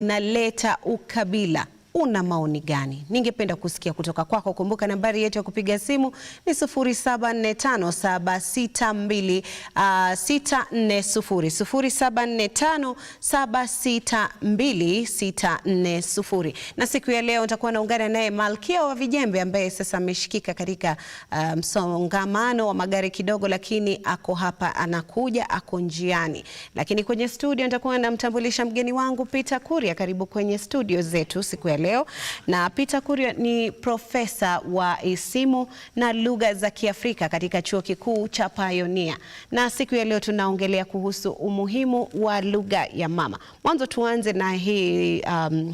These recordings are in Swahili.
Naleta ukabila. Una maoni gani? Ningependa kusikia kutoka kwako. Kumbuka nambari yetu ya kupiga simu ni 0745762640, 0745762640. Na siku ya leo nitakuwa naungana naye Malkia wa Vijembe ambaye sasa ameshikika katika msongamano wa magari kidogo, lakini ako hapa, anakuja, ako njiani. Lakini kwenye studio nitakuwa namtambulisha mgeni wangu Peter Kuria. Karibu kwenye studio zetu siku ya leo. Na Peter Kuria ni profesa wa isimu na lugha za Kiafrika katika chuo kikuu cha Pioneer. Na siku ya leo tunaongelea kuhusu umuhimu wa lugha ya mama. Mwanzo tuanze na hii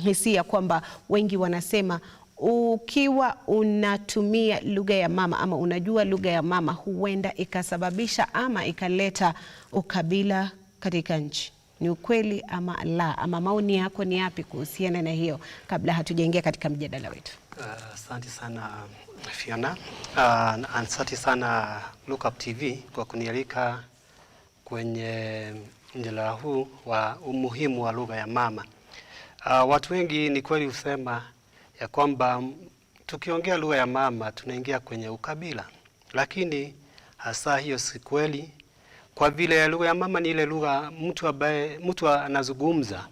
hisia kwamba wengi wanasema ukiwa unatumia lugha ya mama ama unajua lugha ya mama huenda ikasababisha ama ikaleta ukabila katika nchi. Ni ukweli ama la? Ama maoni yako ni yapi kuhusiana na hiyo kabla hatujaingia katika mjadala wetu? Asante sana Fiona. Asante sana Lookuptv kwa kunialika kwenye mjadala huu wa umuhimu wa lugha ya mama. Watu wengi ni kweli husema ya kwamba tukiongea lugha ya mama tunaingia kwenye ukabila, lakini hasa hiyo si kweli. Kwa vile lugha ya mama ni ile lugha mtu anazungumza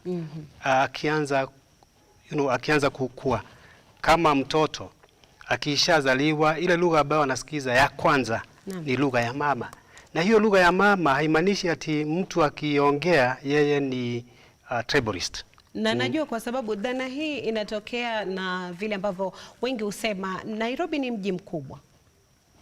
akianza kukua kama mtoto, akishazaliwa ile lugha ambayo anasikiza ya kwanza ni lugha ya mama. Na hiyo lugha ya mama haimaanishi ati mtu akiongea yeye ni tribalist. Na najua kwa sababu dhana hii inatokea na vile ambavyo wengi husema Nairobi ni mji mkubwa.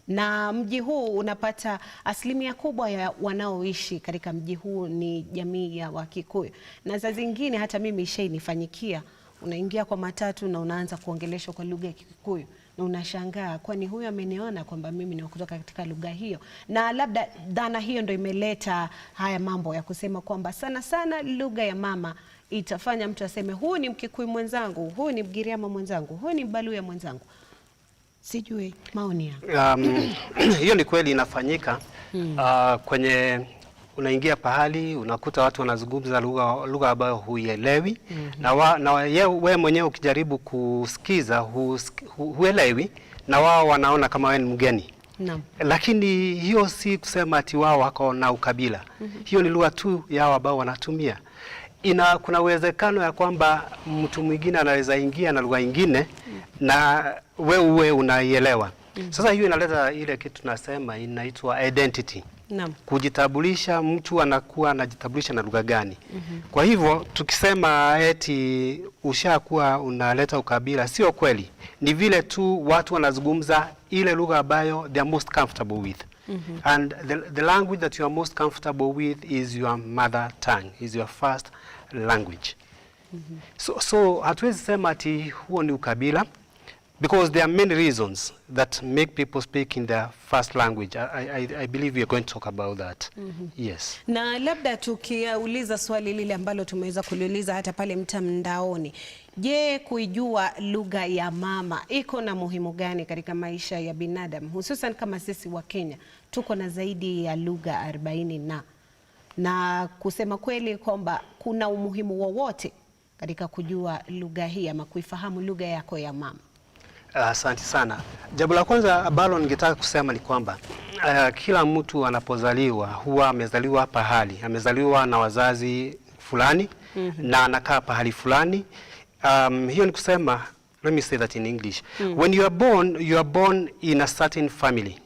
Na mji huu unapata asilimia kubwa ya wanaoishi katika mji huu ni jamii ya Wakikuyu. Na saa zingine hata mimi ishainifanyikia, unaingia kwa matatu na unaanza kuongeleshwa kwa lugha ya Kikuyu na unashangaa kwani huyu ameniona kwamba mimi ni kutoka katika lugha hiyo. Na labda dhana hiyo ndio imeleta haya mambo ya kusema kwamba sana sana lugha ya mama itafanya mtu aseme huyu ni Mkikuyu mwenzangu, huyu ni Mgiriama mwenzangu, huyu ni Mbaluya mwenzangu. Sijui maoni yako. Hiyo ni kweli inafanyika. Kwenye unaingia pahali unakuta watu wanazungumza lugha ambayo huielewi, na wewe mwenyewe ukijaribu kusikiza huelewi, na wao wanaona kama wewe ni mgeni. Lakini hiyo si kusema ati wao wako na ukabila. Hiyo ni lugha tu yao ambao wanatumia. Kuna uwezekano ya kwamba mtu mwingine anaweza ingia na lugha nyingine na wewe unaielewa. Sasa hiyo inaleta ile kitu tunasema inaitwa identity. Kujitambulisha, mtu anakuwa anajitambulisha na lugha gani. Kwa hivyo tukisema eti ushakuwa unaleta ukabila, sio kweli. Ni vile tu watu wanazungumza ile lugha ambayo they are most comfortable with. And the language that you are most comfortable with is your mother tongue, is your first language. So hatuwezi sema ati huo ni ukabila, because there are many reasons that make people speak in their first language. I believe we are going to talk about that. Yes. Na labda tukiuliza swali lile ambalo tumeweza kuliuliza hata pale mtandaoni. Je, kuijua lugha ya mama iko na muhimu gani katika maisha ya binadamu? Hususan kama sisi wa Kenya tuko na zaidi ya lugha 40 na kusema kweli kwamba kuna umuhimu wowote katika kujua lugha hii ama kuifahamu lugha yako ya mama? Asante sana. Jambo la kwanza ambalo ningetaka kusema ni kwamba kila mtu anapozaliwa huwa amezaliwa pahali, amezaliwa na wazazi fulani na anakaa pahali fulani. Hiyo ni kusema, let me say that in English. When you are born in a certain family,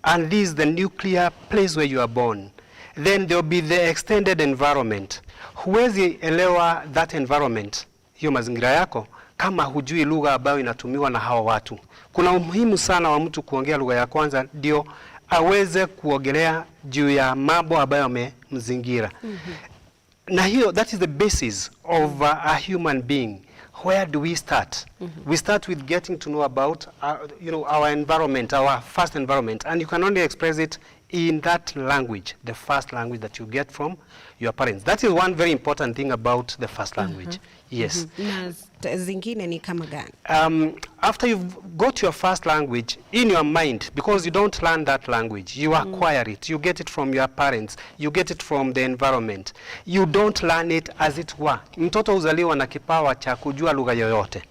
and this is the nuclear place where you are born. Then there will be the extended environment. Huwezi elewa that environment, hiyo mazingira yako, kama hujui lugha ambayo inatumiwa na hao watu. Kuna umuhimu sana wa mtu kuongea lugha ya kwanza ndio aweze kuongelea juu ya mambo ambayo yamemzingira. Na hiyo, that is the basis of a human being. Where do we start? We start with getting to know about our environment, our first environment, and you can only express it in that language, the first language that you get from your parents. That is one very important thing about the first language. Yes. Na zingine ni kama gani? After you've got your first language in your mind, because you don't learn that language, you acquire it, you get it from your parents, you get it from the environment. You don't learn it as it were. Mtoto uzaliwa na kipawa cha kujua lugha yoyote.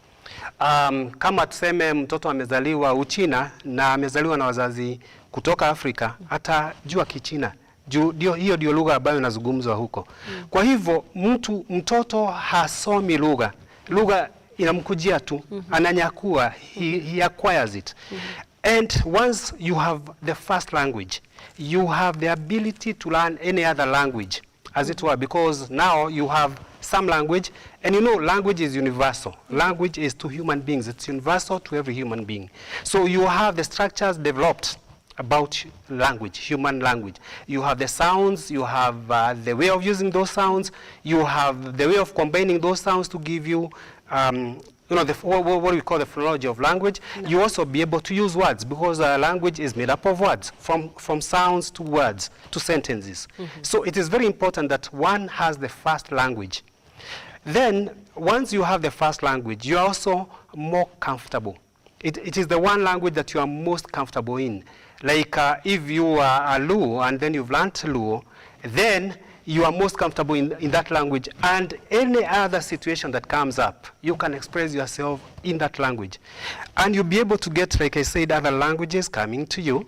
Kama tuseme mtoto amezaliwa Uchina na amezaliwa na wazazi kutoka Afrika, hata jua Kichina. Hiyo ndio lugha ambayo inazungumzwa huko. Kwa hivyo mtoto hasomi lugha. Lugha inamkujia tu, ananyakua, he acquires it. And once you have the first language, you have the ability to learn any other language, as it were, because now you have some language, and you know language is universal. Language is to human beings. It's universal to every human being. So you have the structures developed about language, human language. You have the sounds, you have the way of using those sounds, you have the way of combining those sounds to give you, you know, what we call the phonology of language. You also be able to use words, because language is made up of words, from sounds to words to sentences. So it is very important that one has the first language. Then, once you have the first language, you are also more comfortable. It is the one language that you are most comfortable in. Like if you are a Luo and then you've learned Luo, then you are most comfortable in that language. And any other situation that comes up, you can express yourself in that language. And you'll be able to get, like I said, other languages coming to you.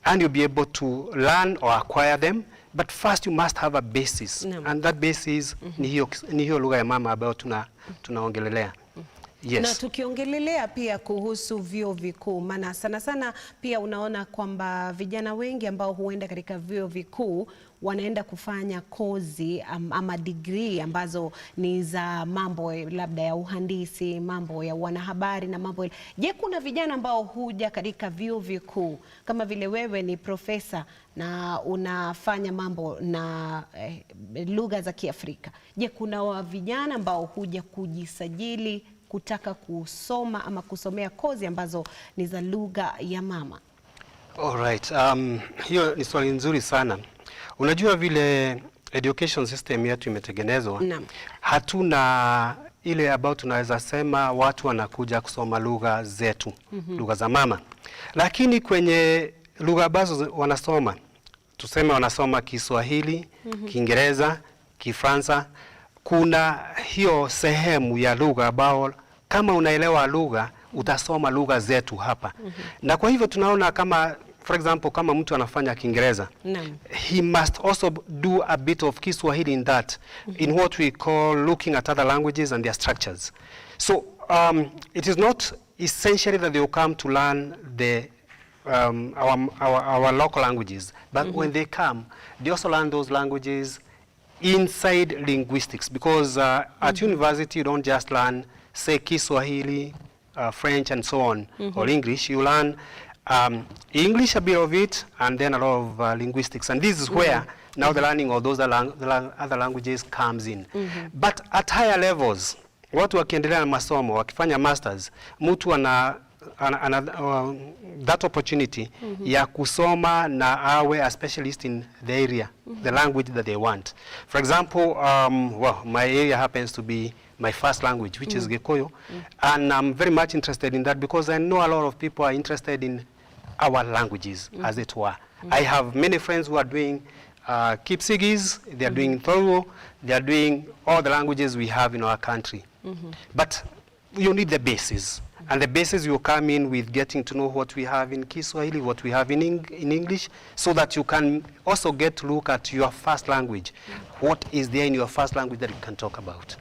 And you'll be able to learn or acquire them. But first you must have a basis. And that basis ni hiyo lugha ya mama ambayo tunaongelelea. Yes. Na tukiongelelea pia kuhusu vyuo vikuu, maana sana sana pia unaona kwamba vijana wengi ambao huenda katika vyuo vikuu wanaenda kufanya kozi ama degree ambazo ni za mambo labda ya uhandisi, mambo ya wanahabari na mambo. Je, kuna vijana ambao huja katika vyuo vikuu kama vile wewe ni profesa na unafanya mambo na lugha za Kiafrika? Je, kuna vijana ambao huja kujisajili kutaka kusoma ama kusomea kozi ambazo ni za lugha ya mama? Alright, hiyo ni swali nzuri sana. Unajua vile education system yetu imetengenezwa, hatuna ile about tunaweza sema watu wanakuja kusoma lugha zetu, lugha za mama. Lakini kwenye lugha ambazo wanasoma, tuseme wanasoma Kiswahili, Kiingereza, Kifaransa, kuna hiyo sehemu ya lugha ambao kama unaelewa lugha utasoma lugha zetu hapa. Na kwa hivyo tunaona kama for example kama mtu anafanya Kiingereza, he must also do a bit of Kiswahili in that, in what we call looking at other languages and their structures. So it is not essentially that they will come to learn the our local languages, but when they come, they also learn those languages inside linguistics, because at university you don't just learn, say, Kiswahili, French and so on, or English. You learn English, a bit of it, and then a lot of linguistics. And this is where now the learning of those other languages comes in. But at higher levels, watu wakiendelea na masomo, wakifanya masters, mtu ana that opportunity ya kusoma na awe a specialist in the area, the language that they want. For example, well, my area happens to be my first language, which is Gikuyu, and I'm very much interested in that because I know a lot of people are interested in our languages, as it were. I have many friends who are doing Kipsigis, they are doing Thoruo, they are doing all the languages we have in our country. But you need the basis. And the basis will come in with getting to know what we have in Kiswahili, what we have in English, so that you can also get to look at your first language. What is there in your first language that you can talk about?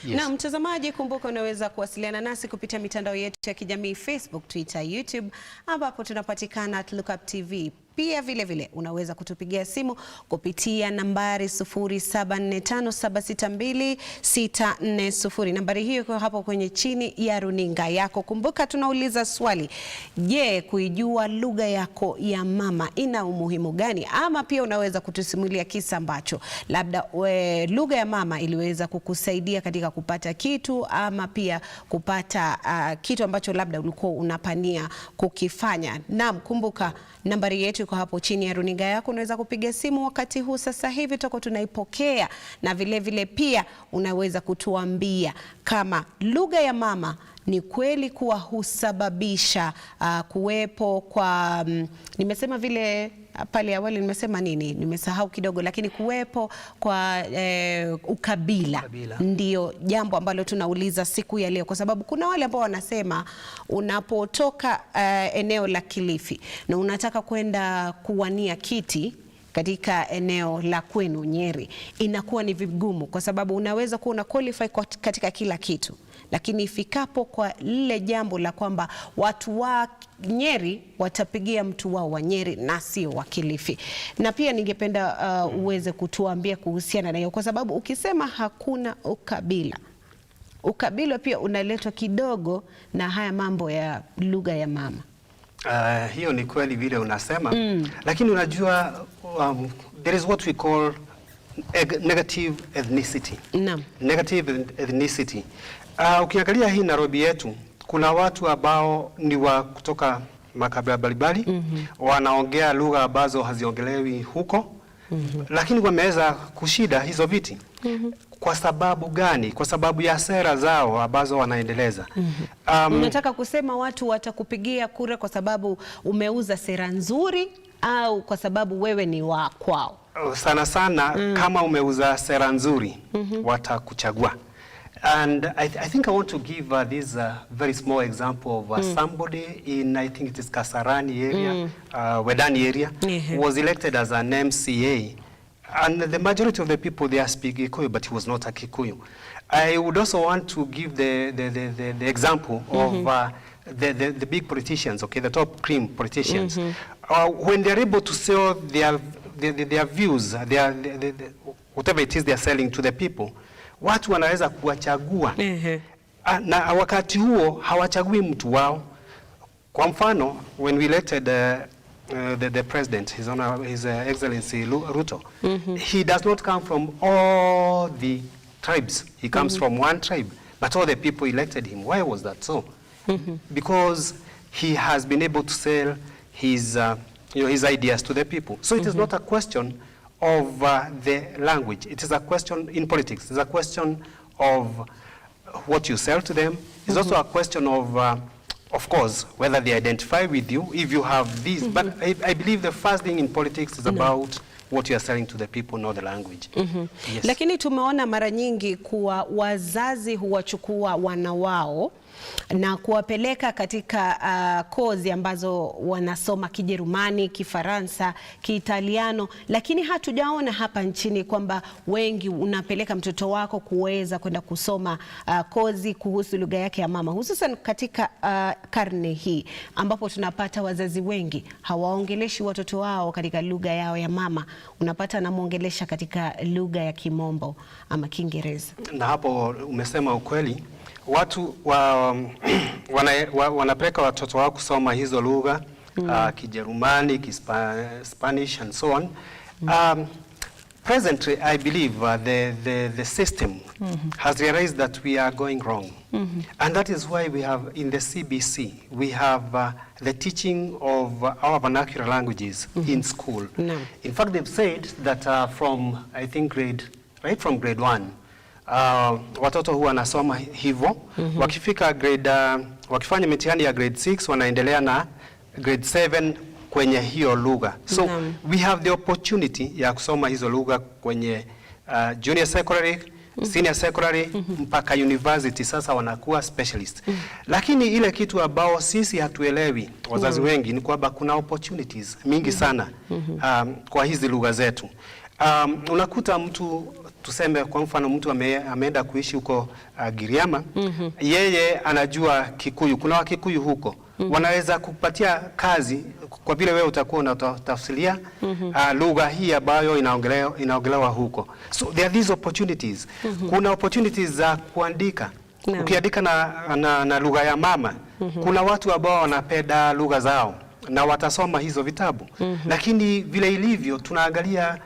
Yes. Na mtazamaji, kumbuka unaweza kuwasiliana nasi kupitia mitandao yetu ya kijamii, Facebook, Twitter, YouTube, ambapo tunapatikana at Lookuptv. Pia vile vile unaweza kutupigia simu kupitia nambari 0745762640. Nambari hiyo iko hapo kwenye chini ya runinga yako. Kumbuka tunauliza swali, je, kuijua lugha yako ya mama ina umuhimu gani? Ama pia unaweza kutusimulia kisa ambacho labda lugha ya mama iliweza kukusaidia katika kupata kitu, ama pia kupata kitu ambacho labda ulikuwa unapania kukifanya. Naam, kumbuka nambari yetu iko hapo chini ya runinga yako. Unaweza kupiga simu wakati huu sasa hivi, tutakuwa tunaipokea, na vile vile pia unaweza kutuambia kama lugha ya mama ni kweli kuwa husababisha kuwepo kwa nimesema vile pale awali nimesema nini? Nimesahau kidogo, lakini kuwepo kwa ukabila. Ndio jambo ambalo tunauliza siku ya leo, kwa sababu kuna wale ambao wanasema unapotoka eneo la Kilifi na unataka kwenda kuwania kiti katika eneo la kwenu Nyeri, inakuwa ni vigumu, kwa sababu unaweza kuwa una qualify katika kila kitu, lakini ifikapo kwa lile jambo la kwamba watu wa Nyeri watapigia mtu wao wa Nyeri na sio wa Kilifi. Na pia ningependa uweze kutuambia kuhusiana na hiyo, kwa sababu ukisema hakuna ukabila pia unaletwa kidogo na haya mambo ya lugha ya mama. Hiyo ni kweli vile unasema, lakini unajua there is what we call negative ethnicity. Negative ethnicity. Ukiangalia hii Nairobi yetu, kuna watu ambao ni wa kutoka makabila mbalimbali, wanaongea lugha ambazo haziongelewi huko, lakini wameweza kushida hizo viti. Kwa sababu gani? Kwa sababu ya sera zao ambazo wanaendeleza. Unataka kusema watu watakupigia kura kwa sababu umeuza sera nzuri, au kwa sababu wewe ni wa kwao? Sana sana kama umeuza sera nzuri, watakuchagua. And I think I want to give this very small example of somebody in, I think it is Kasarani area, Wedani area, who was elected as an MCA. And the majority of the people there speak Kikuyu, but he was not a Kikuyu. I would also want to give the example of the big politicians, okay, the top cream politicians. When they're able to sell their views, whatever it is they're selling to the people, watu wanaweza kuwachagua. Na wakati huo hawachagui mtu wao. Kwa mfano, when we elected the president, His Excellency Ruto, he does not come from all the tribes. He comes from one tribe, but all the people elected him. Why was that so? Because he has been able to sell his ideas to the people. So it is not a question of the language. It is a question in politics. It's a question of what you sell to them. It's also a question of course, whether they identify with you, if you have these. But I believe the first thing in politics is about what you are selling to the people, not the language. Yes. Lakini tumeona mara nyingi kuwa wazazi huwachukua wana wao na kuwapeleka katika kozi ambazo wanasoma Kijerumani, Kifaransa, Kiitaliano, lakini hatujaona hapa nchini kwamba wengi unapeleka mtoto wako kuweza kwenda kusoma kozi kuhusu lugha yake ya mama, hususan katika karne hii ambapo tunapata wazazi wengi hawaongeleshi watoto wao katika lugha yao ya mama. Unapata anamuongelesha katika lugha ya Kimombo ama Kiingereza. Na hapo umesema ukweli. Watu wanapeleka watoto wao kusoma hizo lugha, Kijerumani, Spanish and so on. Presently, I believe the system has realized that we are going wrong. And that is why we have in the CBC, we have the teaching of our vernacular languages in school. In fact, they've said that from, I think, right from grade 1, watoto huwa wanasoma hivyo. Wakifika wakifanya mitihani ya grade 6 wanaendelea na grade 7 kwenye hiyo lugha. So we have the opportunity ya kusoma hizo lugha kwenye junior secondary, senior secondary mpaka university. Sasa wanakuwa specialist. Lakini ile kitu ambao sisi hatuelewi wazazi wengi ni kwamba kuna opportunities mingi sana kwa hizi lugha zetu. Unakuta mtu, tuseme kwa mfano mtu ameenda kuishi huko Giriama, yeye anajua Kikuyu, kuna Wakikuyu huko, wanaweza kupatia kazi kwa vile wewe utakuwa unatafsiria lugha hii ambayo inaongelewa huko. So there are these opportunities. Kuna opportunities za kuandika. Ukiandika na lugha ya mama, Kuna watu ambao wanapenda lugha zao na watasoma hizo vitabu. Lakini vile ilivyo tunaangalia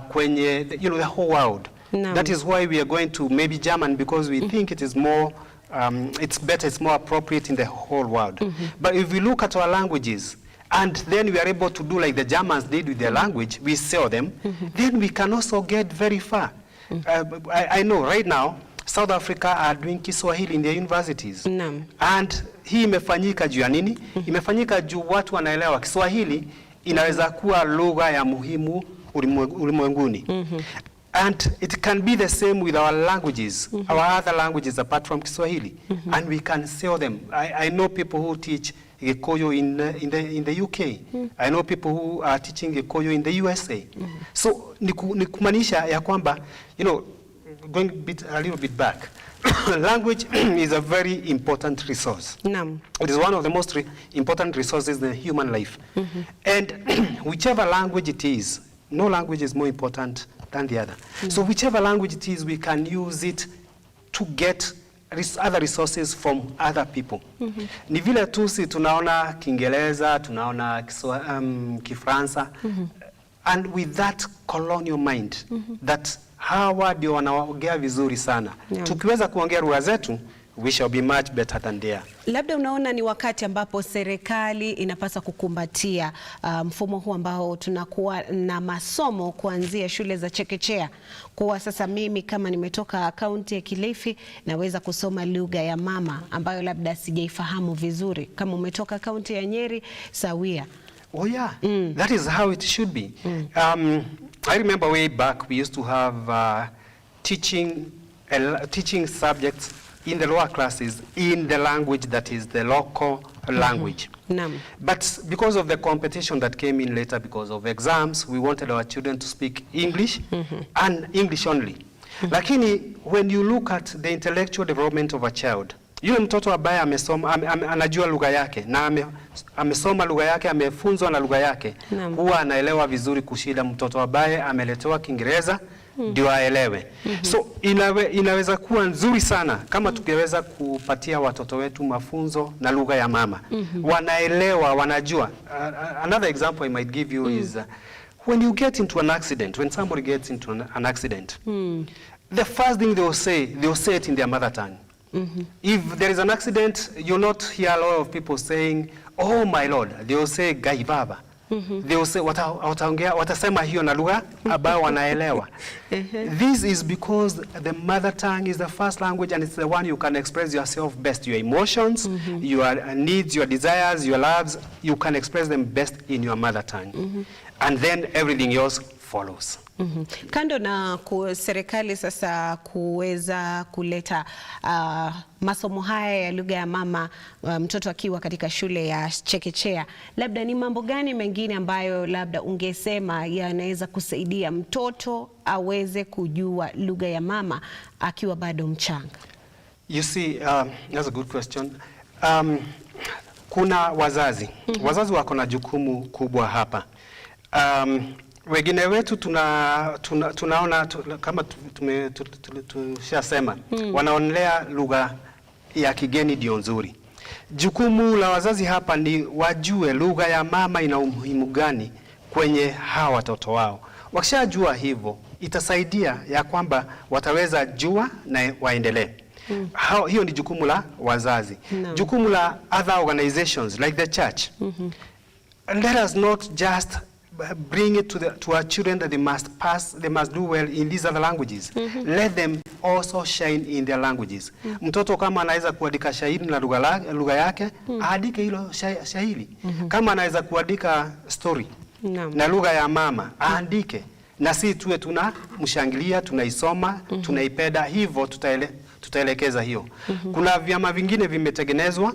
kwenye the whole world. No. That is why we are going to maybe German, because we think it is more it's better, it's more appropriate in the whole world. But if we look at our languages and then we are able to do like the Germans did with their language, we sell them, then we can also get very far. I know right now South Africa are doing Kiswahili in their universities. No. And hii imefanyika juu ya nini? Imefanyika juu watu wanaelewa Kiswahili inaweza kuwa lugha ya muhimu ulimwenguni. And it can be the same with our languages, our other languages apart from Kiswahili, and we can sell them. I know people who teach Gikuyu in the UK. I know people who are teaching Gikuyu in the USA. So ni kumaanisha ya kwamba, going a little bit back, language is a very important resource. No. It is one of the most important resources in the human life. And whichever language it is, no language is more important than the other. So whichever language it is, we can use it to get other resources from other people. Ni vile tu si tunaona Kiingereza, tunaona Kifransa, and with that colonial mind, that hawa ndio wanaongea vizuri sana. Tukiweza kuongea lugha zetu, we shall be much better than there. Labda unaona ni wakati ambapo serikali inapaswa kukumbatia mfumo huu ambao tunakuwa na masomo kuanzia shule za chekechea. Kwa sasa mimi kama nimetoka kaunti ya Kilifi naweza kusoma lugha ya mama ambayo labda sijaifahamu vizuri. Kama umetoka kaunti ya Nyeri, sawia. Oh yeah, that is how it should be. I remember way back we used to have teaching subjects in the lower classes in the language that is the local language. But because of the competition that came in later, because of exams, we wanted our children to speak English and English only. Lakini when you look at the intellectual development of a child, yule mtoto ambaye anajua lugha yake na amesoma lugha yake, amefunzwa na lugha yake, huwa anaelewa vizuri kushinda mtoto ambaye ameletewa Kiingereza ndio aelewe. So inaweza kuwa nzuri sana kama tungeweza kupatia watoto wetu mafunzo na lugha ya mama. Wanaelewa, wanajua. Another example I might give you is when you get into an accident, when somebody gets into an accident, the first thing they will say it in their mother tongue. If there is an accident, you'll not hear a lot of people saying, "Oh my Lord." They will say Gai Baba. They will say watasema hiyo na lugha ambayo wanaelewa. This is because the mother tongue is the first language and it's the one you can express yourself best. Your emotions, your needs, your desires, your loves, you can express them best in your mother tongue. And then everything else follows. Kando na serikali sasa kuweza kuleta masomo haya ya lugha ya mama mtoto akiwa katika shule ya chekechea, labda ni mambo gani mengine ambayo labda ungesema yanaweza kusaidia mtoto aweze kujua lugha ya mama akiwa bado mchanga? You see, that's a good question. Kuna wazazi. Wazazi wako na jukumu kubwa hapa. Wengine wetu tunaona kama tushasema wanaonelea lugha ya kigeni ndio nzuri. Jukumu la wazazi hapa ni wajue lugha ya mama ina umuhimu gani kwenye hawa watoto wao. Wakishajua hivyo itasaidia ya kwamba wataweza jua na waendelee. Hiyo ni jukumu la wazazi. Jukumu la other organizations like the church. Let us not just bring it to our children that they must do well in these other languages. Let them also shine in their languages. Mtoto kama anaweza kuandika shairi na lugha yake, aandike hilo shairi. Kama anaweza kuandika story na lugha ya mama, aandike. Na si tuwe tunamshangilia, tunaisoma, tunaipenda, hivyo tutaelekeza hiyo. Kuna vyama vingine vimetengenezwa,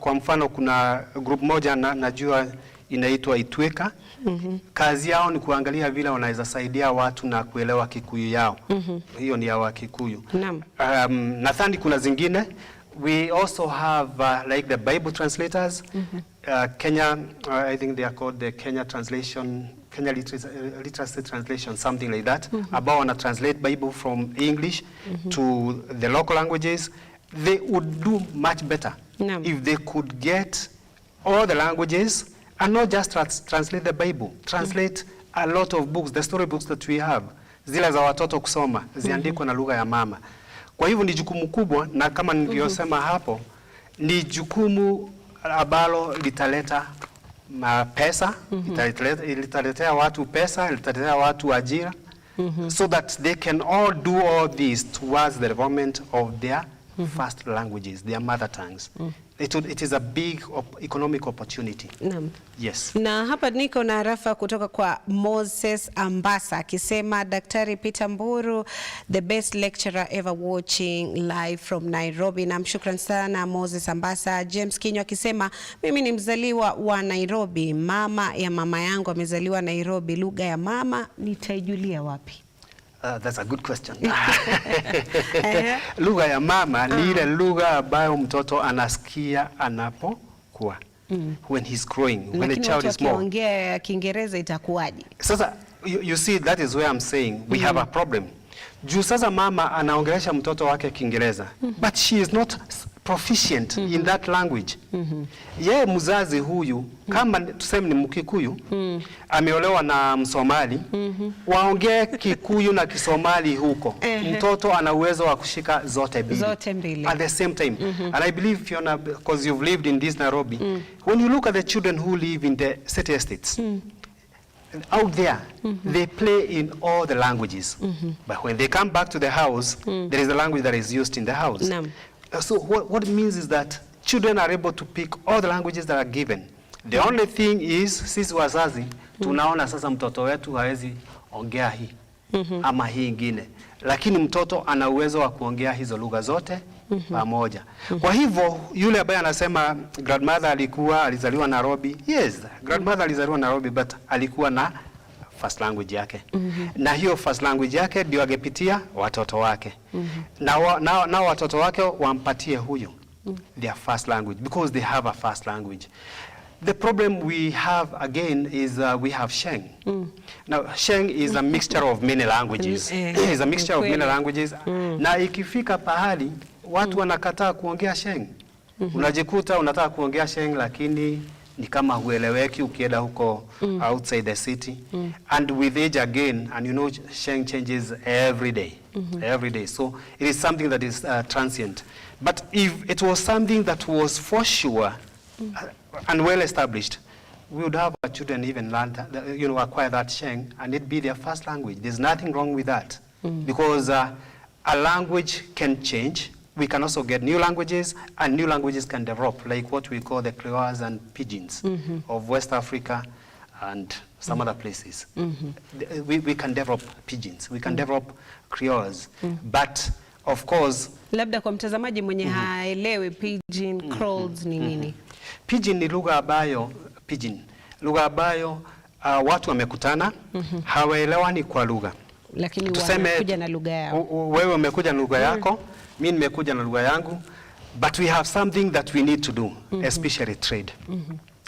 kwa mfano kuna group moja najua inaitwa Itweka. Kazi yao ni kuangalia vile wanaweza saidia watu na kuelewa Kikuyu yao. Hiyo ni ya Wakikuyu. Nadhani kuna zingine. We also have like the Bible translators. Kenya, I think they are called the Kenya Literacy Translation, something like that. Ambao wana translate Bible from English to the local languages. They would do much better if they could get all the languages and not just translate the Bible, translate a lot of books, the storybooks that we have, zile za watoto kusoma, ziandikwe na lugha ya mama. Kwa hivyo ni jukumu kubwa, na kama nilivyosema hapo, ni jukumu ambalo litaleta pesa, litaletea watu pesa, litaletea watu ajira, so that they can all do all this towards the development of their first languages, their mother tongues. It is a big economic opportunity. Yes. Na hapa niko na arafa kutoka kwa Moses Ambasa akisema, Daktari Peter Mburu, the best lecturer ever watching live from Nairobi. Na mshukran sana Moses Ambasa. James Kinyo akisema, mimi ni mzaliwa wa Nairobi, mama ya mama yangu amezaliwa Nairobi, lugha ya mama nitaijulia wapi? That's a good question. Lugha ya mama ni ile lugha ambayo mtoto anasikia anapokuwa. When he's growing, when the child is small. Akiongea Kiingereza itakuwaje? Sasa you see, that is where I'm saying we have a problem. Juu sasa mama anaongelesha mtoto wake Kiingereza, but she is not proficient in that language. Yeye mzazi huyu, kama tuseme ni Mkikuyu, ameolewa na Msomali, waongee Kikuyu na Kisomali huko. Mtoto ana uwezo wa kushika zote mbili at the same time. And I believe, Fiona, because you've lived in this Nairobi, when you look at the children who live in the city estates, out there, they play in all the languages. But when they come back to the house, there is a language that is used in the house. So what it means is that children are able to pick all the languages that are given. The only thing is, sisi wazazi, tunaona sasa mtoto wetu hawezi ongea hii ama hii ingine. Lakini mtoto ana uwezo wa kuongea hizo lugha zote pamoja. Kwa hivyo, yule ambaye anasema grandmother alizaliwa Nairobi, yes, grandmother alizaliwa Nairobi, but alikuwa na first language yake. Na hiyo first language yake ndio angepitia watoto wake. Na watoto wake wampatie huyo their first language, because they have a first language. The problem we have again is we have Sheng. Now Sheng is a mixture of many languages. It's a mixture of many languages. Na ikifika pahali watu wanakataa kuongea Sheng. Unajikuta unataka kuongea Sheng lakini ni kama hueleweki ukienda huko outside the city. And with age again, and you know, Sheng changes every day. Every day. So it is something that is transient. But if it was something that was for sure and well established, we would have our children even learn, acquire that Sheng, and it be their first language. There's nothing wrong with that, because a language can change. We can also get new languages, and new languages can develop, like what we call the Creoles and Pidgins of West Africa and some other places. We can develop Pidgins, we can develop Creoles, but of course, labda kwa mtazamaji mwenye haelewi Pidgin, Creoles ni nini? Pidgin ni lugha ambayo watu wamekutana, hawaelewani kwa lugha. Lakini wamekuja na lugha yao. Wewe umekuja na lugha yako, mimi nimekuja na lugha yangu, but we have something that we need to do, especially trade.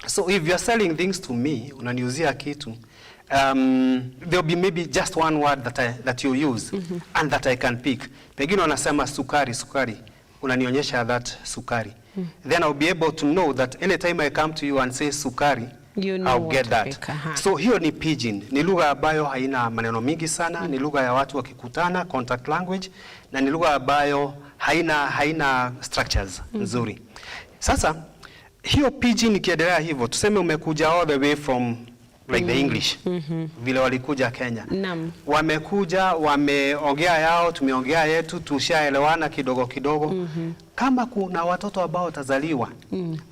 So if you are selling things to me, unaniuzia kitu, there will be maybe just one word that you use and that I can pick. Pengine unasema sukari, unanionyesha that sukari. Then I'll be able to know that anytime I come to you and say sukari, I'll get that. So hiyo ni Pidgin, ni lugha ambayo haina maneno mingi sana, ni lugha ya watu wakikutana, contact language, na ni lugha ambayo haina structures nzuri. Sasa hiyo Pidgin ikiendelea hivyo, tuseme umekuja all the way from like the English, vile walikuja Kenya. Wamekuja, wameongea yao, tumeongea yetu, tushaelewana kidogo. Kama kuna watoto ambao watazaliwa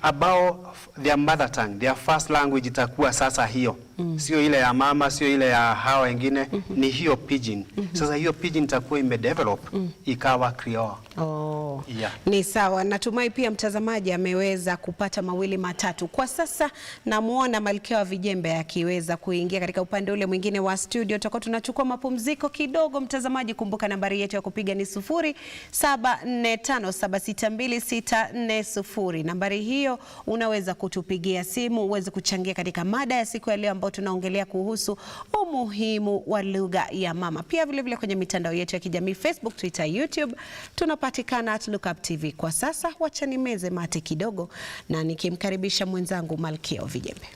ambao their mother tongue, their first language itakuwa sasa hiyo, sio ile ya mama, sio ile ya hawa wengine, ni hiyo Pidgin. Sasa hiyo Pidgin itakuwa imedevelop ikawa Creole. Ni sawa. Natumai pia mtazamaji ameweza kupata mawili matatu. Kwa sasa namuona Malkia wa Vijembe akiweza kuingia katika upande ule mwingine wa studio. Tutakuwa tunachukua mapumziko kidogo. Mtazamaji, kumbuka nambari yetu ya kupiga ni 0745762640. Nambari hiyo unaweza kutupigia simu uweze kuchangia katika mada ya siku ya leo. ambao tunaongelea kuhusu umuhimu wa lugha ya mama. Pia vile kwenye mitandao yetu ya kijamii, Facebook, Twitter, YouTube, tunapatikana @Lookuptv. Kwa sasa wacha nimeze mate kidogo na nikimkaribisha mwenzangu Malkia wa Vijembe.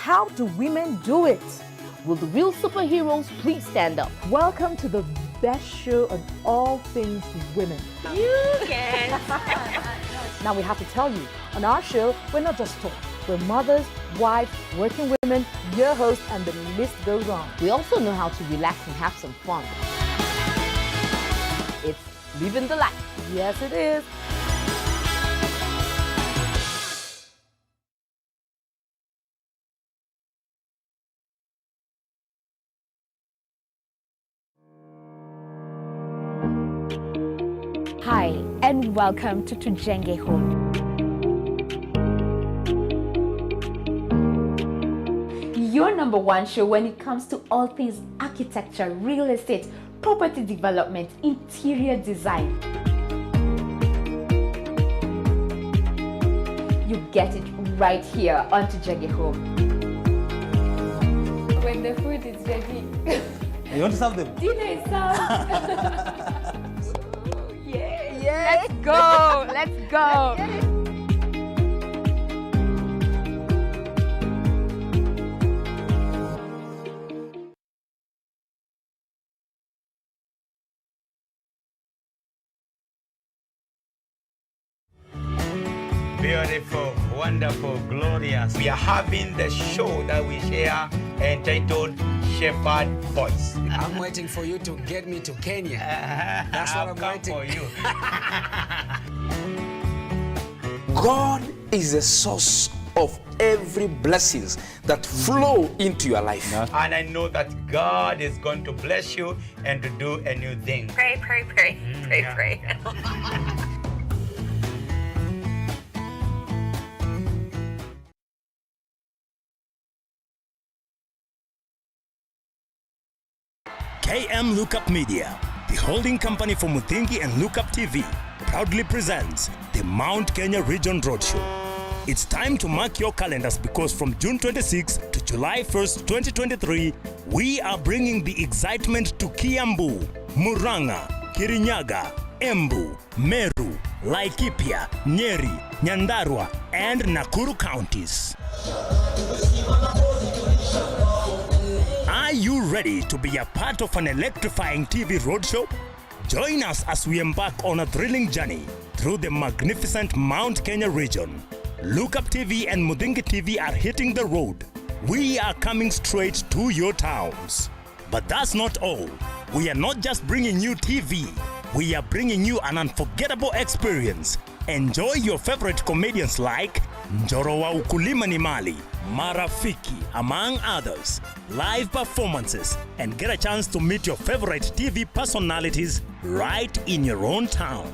How do women do it? Will the real superheroes please stand up? Welcome to the best show on all things women. You can. Now we have to tell you, on our show, we're not just talk. We're mothers, wives, working women, your hosts, and the list goes on. We also know how to relax and have some fun. It's living the life. Yes, it is. Hi, and welcome to Tujenge Home. Your #1 show when it comes to all things architecture, real estate, property development, interior design. You get it right here on Tujenge Home. When the food is ready. You want to serve them? Dinner is served. Yeah. Let's go. Let's go. Beautiful, wonderful, glorious. We are having the show that we share entitled Shepherd Voice. I'm waiting for you to get me to Kenya. That's what I'm waiting for you. God is the source of every blessings that flow into your life. And I know that God is going to bless you and to do a new thing. Pray. KM Lookup Media, the holding company for Muthingi and Lookuptv, proudly presents the Mount Kenya Region Roadshow. It's time to mark your calendars because from June 26 to July 1st, 2023, we are bringing the excitement to Kiambu, Murang'a, Kirinyaga, Embu, Meru, Laikipia, Nyeri, Nyandarua, and Nakuru counties. Are you ready to be a part of an electrifying TV roadshow? Join us as we embark on a thrilling journey through the magnificent Mount Kenya region. Lookuptv and Muthingi TV are hitting the road. We are coming straight to your towns. But that's not all. We are not just bringing you TV. We are bringing you an unforgettable experience. Enjoy your favorite comedians like Njoro wa Ukulima ni Mali, Marafiki, among others, live performances, and get a chance to meet your favorite TV personalities right in your own town.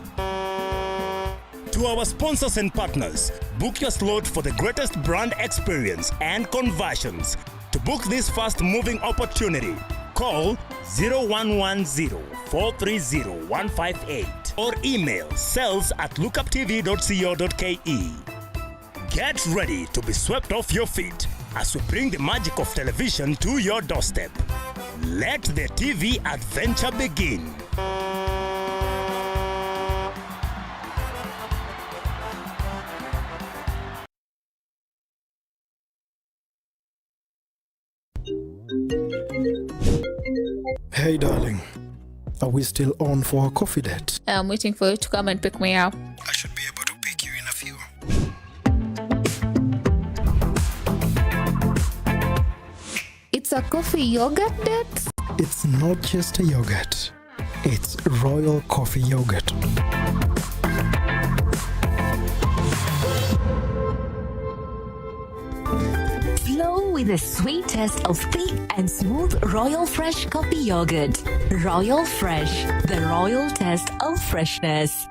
To our sponsors and partners, book your slot for the greatest brand experience and conversions. To book this fast-moving opportunity, call 0110-430-158 or email sales@lookuptv.co.ke. Get ready to be swept off your feet as we bring the magic of television to your doorstep. Let the TV adventure begin. Hey darling, are we still on for a coffee date? I'm waiting for you to come and pick me up. I should be able to pick you in a few. It's a coffee yogurt date? It's not just a yogurt, it's royal coffee yogurt. Flow with the sweet taste of thick and smooth Royal Fresh coffee yogurt. Royal Fresh, the royal taste of freshness.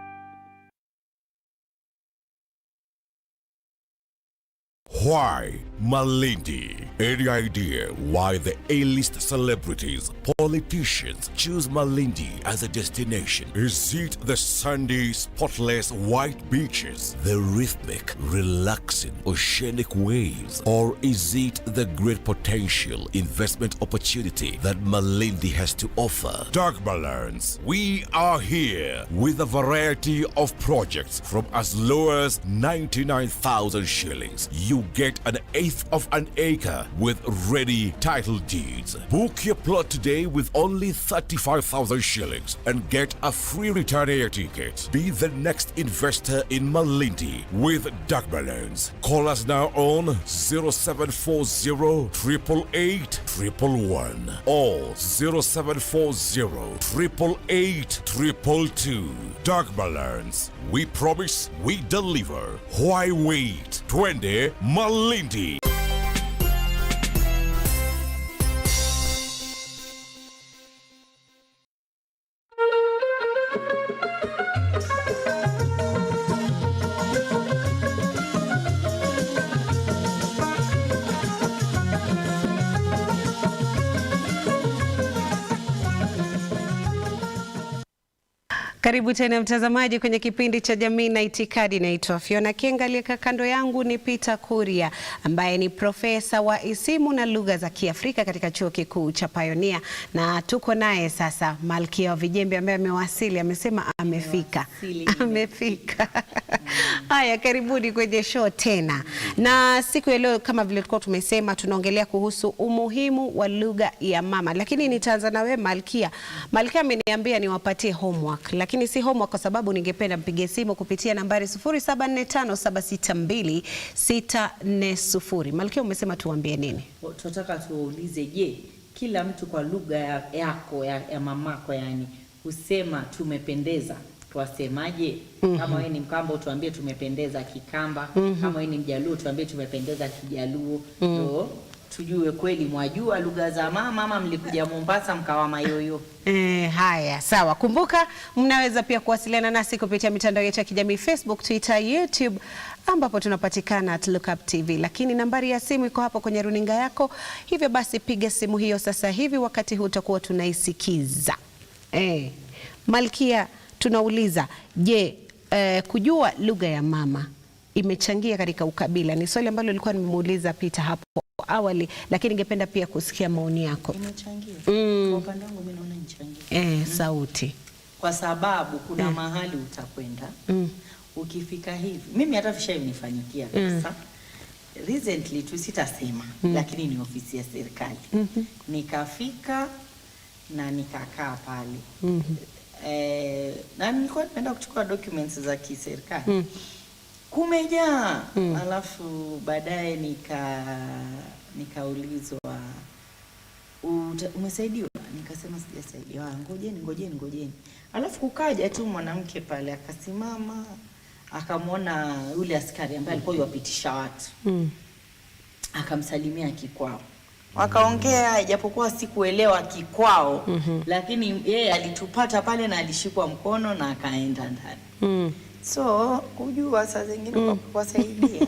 Why Malindi? Any idea why the A-list celebrities, politicians choose Malindi as a destination? Is it the sandy, spotless white beaches, the rhythmic, relaxing oceanic waves, or is it the great potential investment opportunity that Malindi has to offer? Dark Balance, we are here with a variety of projects from as low as 99,000 shillings. You get an eighth of an acre with ready title deeds. Book your plot today with only 35,000 shillings and get a free return air ticket. Be the next investor in Malindi with Dark Balance. Call us now on 0740 888 111 or 0740 888 222. Dark Balance. We promise, we deliver. Why wait? 20 Malindi. Karibu tena mtazamaji kwenye kipindi cha Jamii na Itikadi. Naitwa Pheona Kenga, aliyekaa kando yangu ni Peter Kuria ambaye ni profesa wa isimu na lugha za Kiafrika katika chuo kikuu cha Pioneer, na tuko naye sasa Malkia wa Vijembe ambaye amewasili, amesema amefika. Amefika. Haya, karibuni kwenye show tena. Na siku ya leo kama vile tulikuwa tumesema tunaongelea kuhusu umuhimu wa lugha ya mama. Lakini nitaanza na wewe Malkia. Malkia ameniambia niwapatie homework, lakini si homework kwa sababu ningependa mpige simu kupitia nambari 0745764640. Malkia, umesema tuambie nini? Tunataka tuulize, je, kila mtu kwa lugha yako ya mamako, yani usema tumependeza, tuwasemaje? Kama wewe ni Mkamba tuambie tumependeza Kikamba, kama wewe ni Mjaluo tuambie tumependeza Kijaluo. Ndio tujue kweli mwajua lugha za mama ama mlikuja Mombasa mkawa mayoyo. Haya, sawa. Kumbuka mnaweza pia kuwasiliana nasi kupitia mitandao yetu ya kijamii, Facebook, Twitter, YouTube, ambapo tunapatikana @Lookuptv. Lakini nambari ya simu iko hapo kwenye runinga yako. Hivyo basi piga simu hiyo sasa hivi, wakati huu utakuwa tunaisikiza. Malkia, tunauliza, je, kujua lugha ya mama imechangia katika ukabila? Ni swali ambalo nilikuwa nimemuuliza Peter hapo awali, lakini ningependa pia kusikia maoni yako. Imechangia. Kwa upande wangu mimi naona imechangia. Sauti. Kwa sababu kuna mahali utakwenda. Ukifika hivi, mimi hata vishainifanyikia kabisa. Recently tusitasema, lakini ni ofisi ya serikali. Nikafika na nikakaa pale. Na nilikuwa nimeenda kuchukua documents za kiserikali. Kumejaa. Alafu baadaye nikaulizwa umesaidiwa? Nikasema sijasaidiwa. Ngojeni. Alafu kukaja tu mwanamke pale akasimama, akamwona yule askari ambaye alikuwa yuwapitisha watu. Akamsalimia Kikwao. Wakaongea, ijapokuwa sikuelewa Kikwao, lakini yeye alitupata pale na alishikwa mkono na akaenda ndani. So, kujua saa zingine kwa kuwasaidia.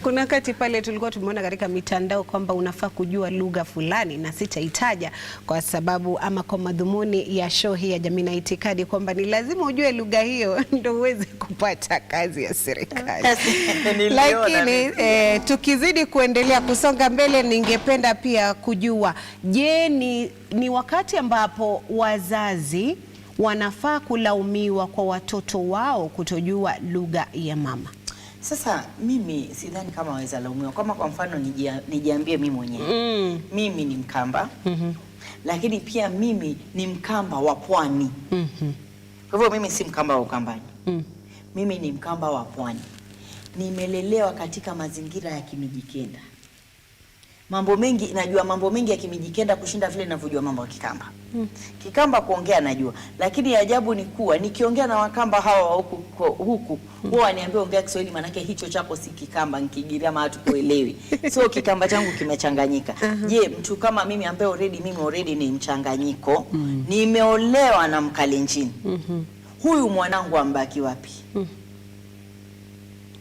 Kuna wakati pale tulikuwa tumeona katika mitandao kwamba unafaa kujua lugha fulani, na sitaitaja kwa sababu ama kwa madhumuni ya show hii ya Jamii na Itikadi, kwamba ni lazima ujue lugha hiyo ndio uweze kupata kazi ya serikali. Lakini tukizidi kuendelea kusonga mbele, ningependa pia kujua, je, ni wakati ambapo wazazi wanafaa kulaumiwa kwa watoto wao kutojua lugha ya mama? Sasa mimi sidhani kama waweza laumiwa. Kama kwa mfano nijiambie mimi mwenyewe. Mimi ni Mkamba. Lakini pia mimi ni Mkamba wa Pwani. Kwa hivyo mimi si Mkamba wa Ukambani. Mimi ni Mkamba wa Pwani. Nimelelewa katika mazingira ya Kimijikenda. mambo mengi, najua mambo mengi ya Kimijikenda kushinda vile ninavyojua mambo ya Kikamba. Kikamba kuongea najua, lakini ajabu ni kuwa nikiongea na Wakamba hawa huku wao waniambia ongea Kiswahili, manake hicho chako si Kikamba, nikigiria maana tukuelewi. So Kikamba changu kimechanganyika. Je, mtu kama mimi ambaye already ni mchanganyiko, nimeolewa na Mkalenjin. Huyu mwanangu ambaki wapi?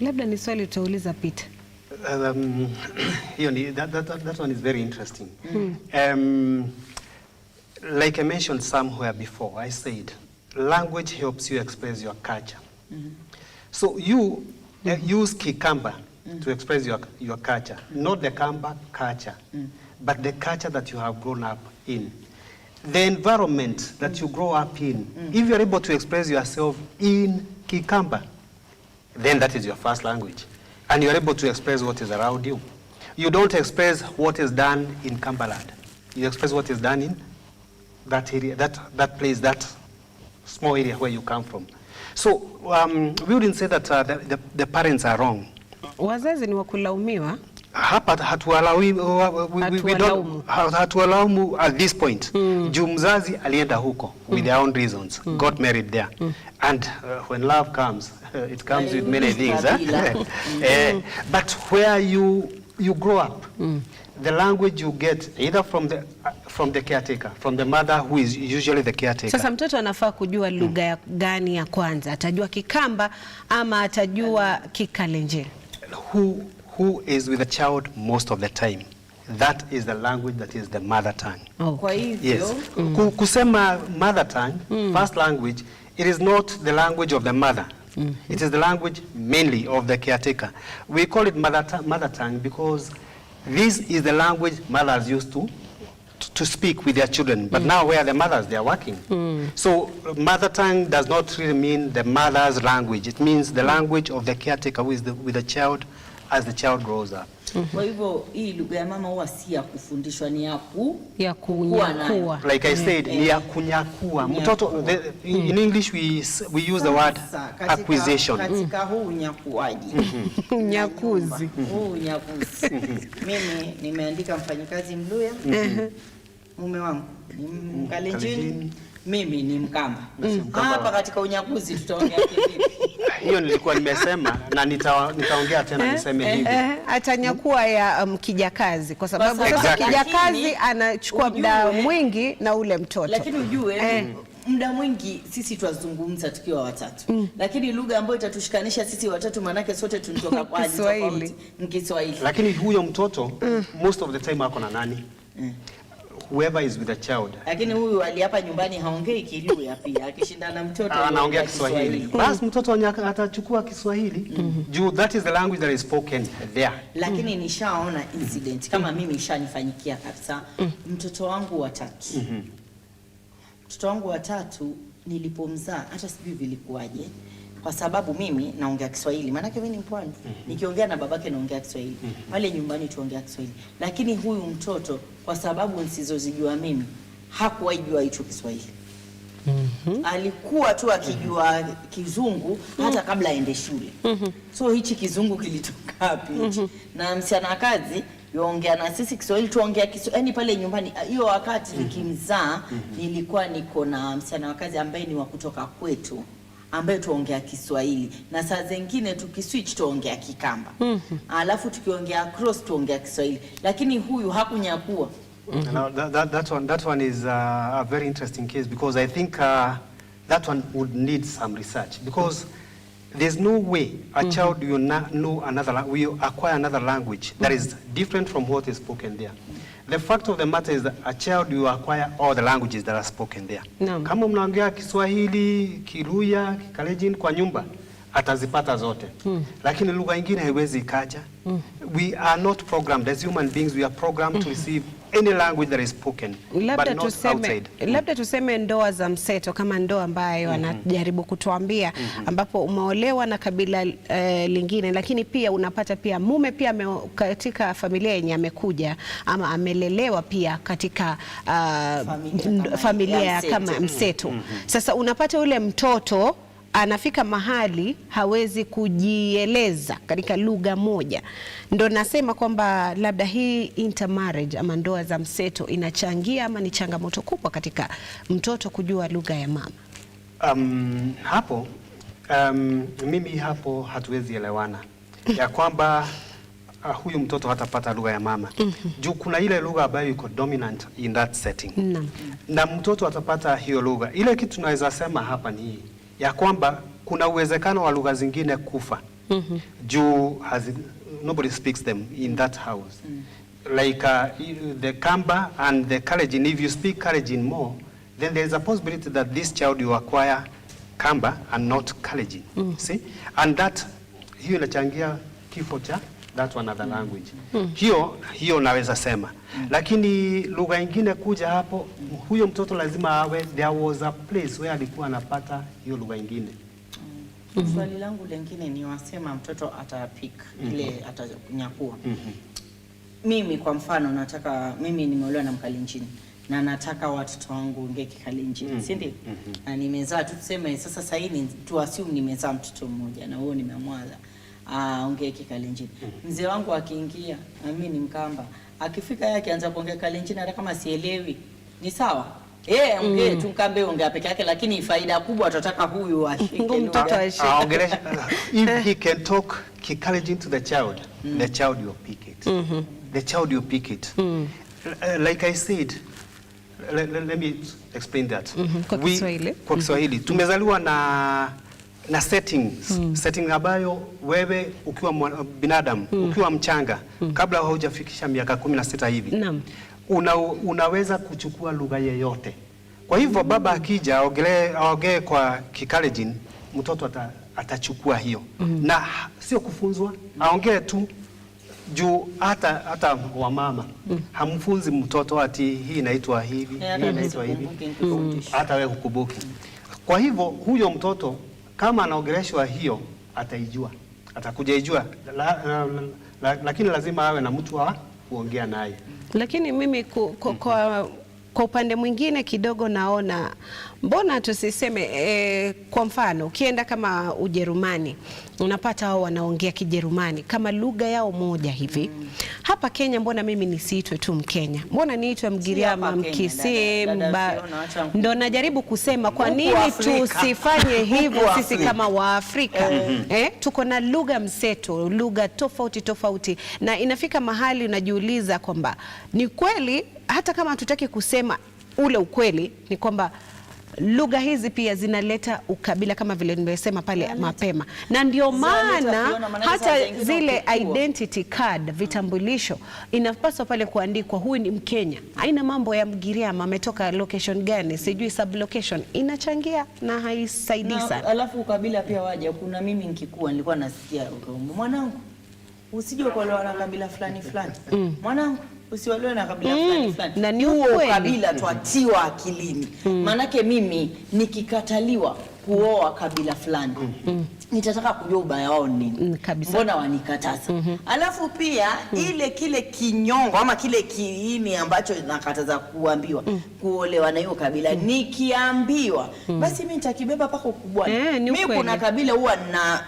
Labda ni swali utauliza Peter. That one is very interesting. Like I mentioned somewhere before, I said language helps you express your culture. So you use Kikamba to express your culture, not the Kamba culture, but the culture that you have grown up in. The environment that you grow up in, if you're able to express yourself in Kikamba, then that is your first language. And you're able to express what is around you. You don't express what is done in Kambaland. You express what is done in that area, that place, that small area where you come from. So we wouldn't say that the parents are wrong. Wazazi ni wakulaumiwa. Hapa hatuwalaumu at this point. Juu mzazi alienda huko with their own reasons, got married there. And when love comes, it comes with many things. But where you grow up, the language you get either from the caretaker, from the mother who is usually the caretaker. Sasa mtoto anafaa kujua lugha gani ya kwanza? Atajua Kikamba ama atajua Kikalenjin? Who is with the child most of the time? That is the language that is the mother tongue. Kwa hivyo, yes. Kusema mother tongue, first language, it is not the language of the mother. It is the language mainly of the caretaker. We call it mother tongue because this is the language mothers used to speak with their children. But now where the mothers, they are working. So mother tongue does not really mean the mother's language. It means the language of the caretaker who is with the child as the child grows up. Kwa hivyo hii lugha ya mama huwa si ya kufundishwa, ni ya kunyakua. Like I said, ni ya kunyakua. Mtoto, in English we use the word acquisition. Katika huu unyakuaji. Unyakuzi. Unyakuzi. Mimi nimeandika mfanyikazi Mluya. Mume wangu ni Mkalenjin. Mimi ni Mkamba. Hapa katika unyakuzi tutaongea kivipi? Hiyo nilikuwa nimesema na nitaongea tena niseme hivi. Atanyakua ya Kijakazi kwa sababu sasa Kijakazi anachukua muda mwingi na ule mtoto. Lakini ujue muda mwingi sisi twazungumza tukiwa watatu. Lakini lugha ambayo itatushikanisha sisi watatu manake sote tunatoka kwa Kiswahili. Kiswahili. Lakini huyo mtoto most of the time ako na nani? Whoever is with the child. Lakini huyu hapa nyumbani haongei Kiluya pia, akishindana mtoto anaongea Kiswahili. Basi mtoto atachukua Kiswahili. Juu that is the language that is spoken there. Lakini nishaona incident kama mimi ishanifanyikia kabisa. Mtoto wangu wa tatu. Mtoto wangu wa tatu nilipomzaa hata sijui vilikuwaje. Kwa sababu mimi naongea Kiswahili, maana mimi ni Mpwani. Nikiongea na babake naongea Kiswahili. Pale nyumbani tuongea Kiswahili. Lakini huyu mtoto kwa sababu nisizozijua mimi hakuwaijua hicho Kiswahili. Alikuwa tu akijua Kizungu hata kabla aende shule. So hichi Kizungu kilitoka wapi? Na msichana kazi yuongea na sisi Kiswahili, tuongea Kiswahili. Yaani pale nyumbani hiyo wakati nikimzaa nilikuwa niko na msichana kazi ambaye ni wa kutoka kwetu, ambaye tuongea Kiswahili na saa zingine tukiswitch tuongea Kikamba. Alafu tukiongea cross tuongea Kiswahili. Lakini huyu hakunyakua. That one is a very interesting case because I think that one would need some research because there's no way a child will acquire another language that is different from what is spoken there. The fact of the matter is that a child will acquire all the languages that are spoken there. Kama mnaongea Kiswahili, Kiluya, Kikalenjin kwa nyumba, atazipata zote. Lakini lugha nyingine haiwezi ikaja. We are not programmed as human beings, we are programmed to receive any language that is spoken, but not outside. Labda tuseme ndoa za mseto kama ndoa ambayo wanajaribu kutuambia ambapo umeolewa na kabila lingine, lakini pia unapata pia mume pia katika familia yenye amekuja ama amelelewa pia katika familia kama mseto. Sasa unapata ule mtoto anafika mahali hawezi kujieleza katika lugha moja. Ndo nasema kwamba labda hii intermarriage ama ndoa za mseto inachangia ama ni changamoto kubwa katika mtoto kujua lugha ya mama. Mimi hapo hatuwezi elewana ya kwamba huyu mtoto hatapata lugha ya mama. Juu kuna ile lugha ambayo iko dominant in that setting. Na mtoto atapata hiyo lugha. Ile kitu tunaweza sema hapa ni ya kwamba kuna uwezekano wa lugha zingine kufa. Juu nobody speaks them in that house. Like the Kamba and the Kalenjin, if you speak Kalenjin more, then there is a possibility that this child will acquire Kamba and not Kalenjin. See? And that hiyo inachangia kifo cha that one other language. Hiyo naweza sema. Lakini lugha nyingine kuja hapo, huyo mtoto lazima awe there was a place where alikuwa anapata hiyo lugha nyingine. Swali langu lingine ni wasema mtoto atapik ile atanyakua. Mimi kwa mfano mimi nimeolewa na Mkalenjin na nataka watoto wangu ongee Kikalenjin, si ndio? Na nimezaa tuseme sasa hivi tu assume nimezaa mtoto mmoja na huo nimemwaza ongee Kikalenjin. Mzee wangu akiingia na mimi ni Mkamba, akifika yake anza kuongea Kalenjin hata kama sielewi, ni sawa? Ongee tu Mkambe ongea peke yake, lakini faida kubwa tutataka huyu ashike lugha. If he can talk Kikalenjin to the child will pick it. The child will pick it. Like I said, let me explain that. Kwa Kiswahili tumezaliwa na setting ambayo wewe ukiwa binadamu, ukiwa mchanga, kabla haujafikisha miaka 16 hivi, unaweza kuchukua lugha yeyote. Kwa hivyo baba akija aongee kwa Kikalenjin, mtoto atachukua hiyo. Na sio kufunzwa, aongee tu. Juu hata wa mama hamfunzi mtoto ati hii inaitwa hivi, hii inaitwa hivi. Hata wewe hukubuki. Kwa hivyo huyo mtoto kama anaongeleshwa hiyo ataijua, atakuja ijua, lakini lazima awe na mtu wa kuongea naye. Lakini mimi kwa upande mwingine kidogo naona mbona tusiseme kwa mfano ukienda kama Ujerumani unapata hao wanaongea Kijerumani kama lugha yao moja hivi. Hapa Kenya mbona mimi nisiitwe tu Mkenya? Mbona niitwe Mgiriama, Mkisii? Ndo najaribu kusema kwa nini tusifanye hivyo sisi kama Waafrika? Tuko na lugha mseto, lugha tofauti na inafika mahali unajiuliza kwamba ni kweli hata kama hatutaki kusema ule ukweli ni kwamba lugha hizi pia zinaleta ukabila kama vile nimesema pale mapema. Na ndio maana hata zile identity card, vitambulisho, inapaswa pale kuandikwa huyu ni Mkenya. Haina mambo ya Mgiriama ametoka location gani, sijui sub location. Inachangia na haisaidii sana. Alafu ukabila pia waje. Kuna mimi nikikua nilikuwa nasikia mwanangu usije kuolewa na kabila fulani. Mwanangu usiwalewe na kabila fulani. Na ni huo kabila twatiwa akilini. Manake mimi nikikataliwa kuoa kabila fulani, nitataka kujua ubaya wao nini. Mbona wanikataza? Alafu pia kile kinyongo ama kile kiini ambacho nakataza kuambiwa kuolewa na hiyo kabila, nikiambiwa basi mimi nitakibeba pako kubwa. Mimi kuna kabila huwa na